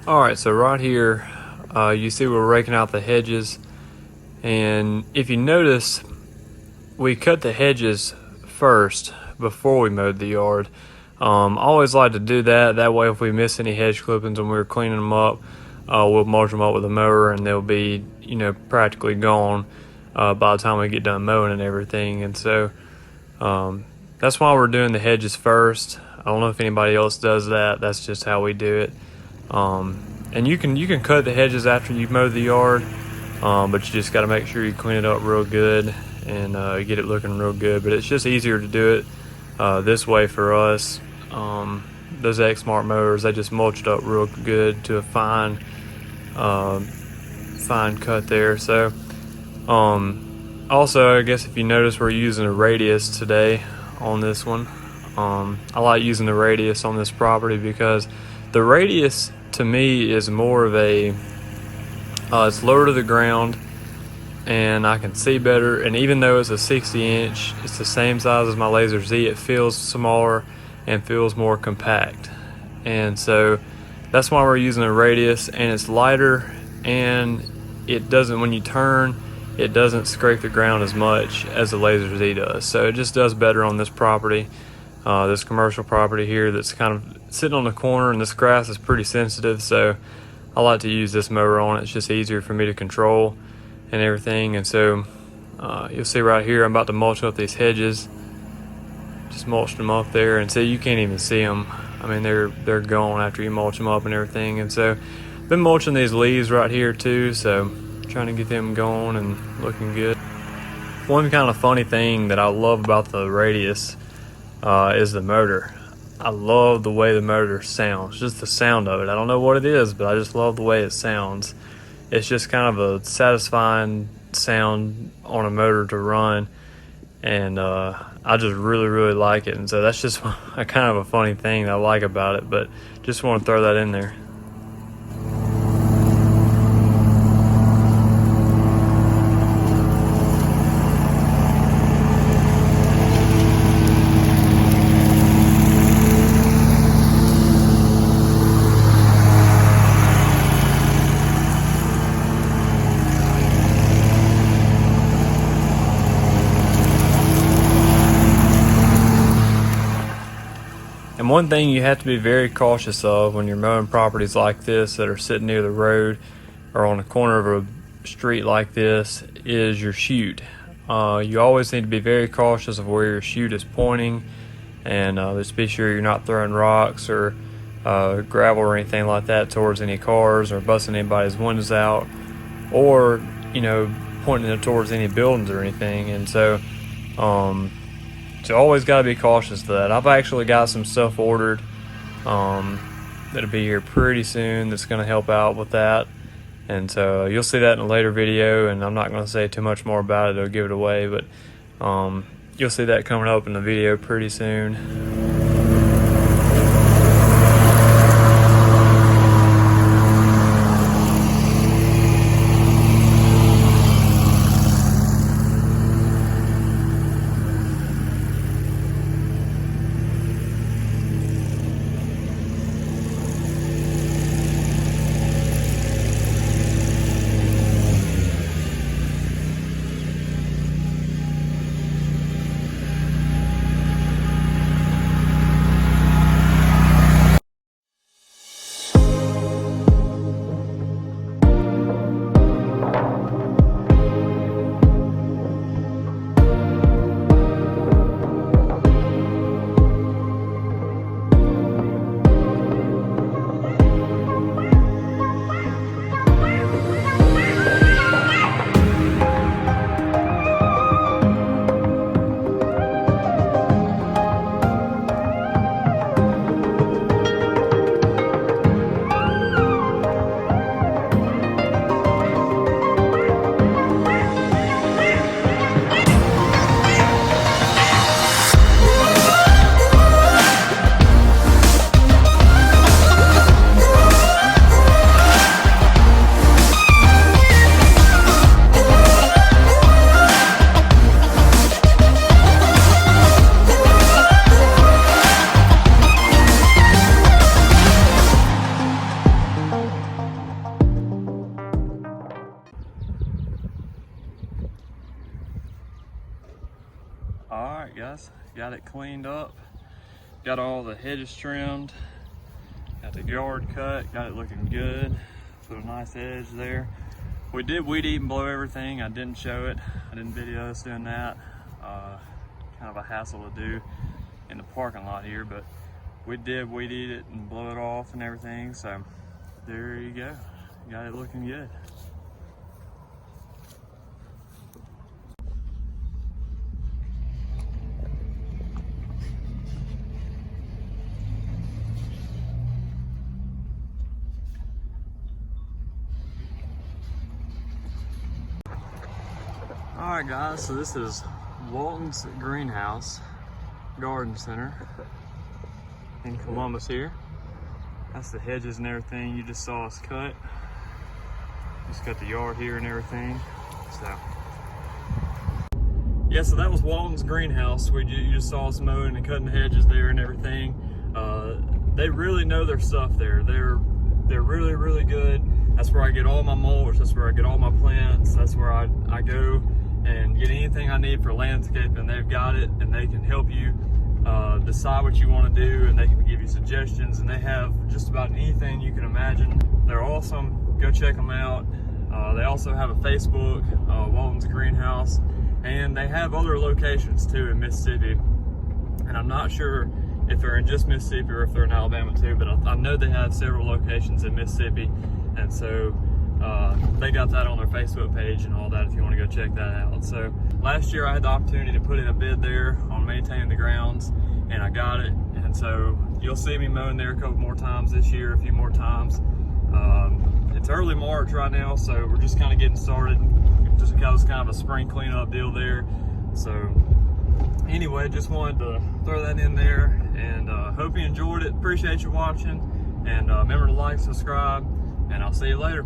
Alright, so right here, you see we're raking out the hedges, and if you notice, we cut the hedges first before we mowed the yard. I always like to do that way if we miss any hedge clippings when we're cleaning them up, we'll mulch them up with a mower and they'll be, practically gone by the time we get done mowing and everything. And so that's why we're doing the hedges first. I don't know if anybody else does that. That's just how we do it. And you can cut the hedges after you mow the yard, but you just got to make sure you clean it up real good and get it looking real good. But it's just easier to do it this way for us. Those Exmark mowers, they just mulch it up real good to a fine cut there. So also, I guess if you notice, we're using a radius today on this one. I like using the radius on this property because the radius to me is more of a it's lower to the ground and I can see better, and even though it's a 60-inch, it's the same size as my Laser Z, it feels smaller and feels more compact. And so that's why we're using a radius, and it's lighter, and it doesn't, when you turn, it doesn't scrape the ground as much as the Laser Z does. So it just does better on this property, this commercial property here that's kind of sitting on the corner, and this grass is pretty sensitive, so I like to use this mower on it. It's just easier for me to control and everything. And so you'll see right here, I'm about to mulch up these hedges. Just mulched them up there, and so you can't even see them. I mean, they're gone after you mulch them up and everything. And so been mulching these leaves right here too, so trying to get them going and looking good. One kind of funny thing that I love about the radius is the motor. I love the way the motor sounds, just the sound of it. I don't know what it is, but I just love the way it sounds. It's just kind of a satisfying sound on a motor to run, and I just really like it. And so that's just a kind of a funny thing that I like about it, but just want to throw that in there. And one thing you have to be very cautious of when you're mowing properties like this that are sitting near the road or on the corner of a street like this is your chute. You always need to be very cautious of where your chute is pointing, and just be sure you're not throwing rocks or gravel or anything like that towards any cars or busting anybody's windows out, or pointing it towards any buildings or anything. And so you always got to be cautious of that. I've actually got some stuff ordered that'll be here pretty soon that's going to help out with that. And so you'll see that in a later video, and I'm not going to say too much more about it. It'll give it away, but you'll see that coming up in the video pretty soon. guys. Got it cleaned up. Got all the hedges trimmed. Got the yard cut. Got it looking good. Put a nice edge there. We did weed eat and blow everything. I didn't show it. I didn't video us doing that. Kind of a hassle to do in the parking lot here, but we did weed eat it and blow it off and everything. So there you go. Got it looking good. All right, guys, so this is Waltons Greenhouse Garden Center in Columbus here. That's the hedges and everything you just saw us cut. Just got the yard here and everything. So yeah, so that was Waltons Greenhouse. You just saw us mowing and cutting the hedges there and everything. They really know their stuff there. They're really, really good. That's where I get all my mulch. That's where I get all my plants. That's where I go and get anything I need for landscaping. They've got it, and they can help you decide what you want to do, and they can give you suggestions, and they have just about anything you can imagine. They're awesome. Go check them out. They also have a Facebook, Waltons Greenhouse, and they have other locations too in Mississippi, and I'm not sure if they're in just Mississippi or if they're in Alabama too, but I know they have several locations in Mississippi, and so they got that on their Facebook page and all that if you want to go check that out. So last year I had the opportunity to put in a bid there on maintaining the grounds, and I got it, and so you'll see me mowing there a couple more times this year, a few more times. It's early March right now, so we're just kind of getting started, just because it's kind of a spring cleanup deal there. So anyway, just wanted to throw that in there, and hope you enjoyed it. Appreciate you watching, and remember to like, subscribe, and I'll see you later.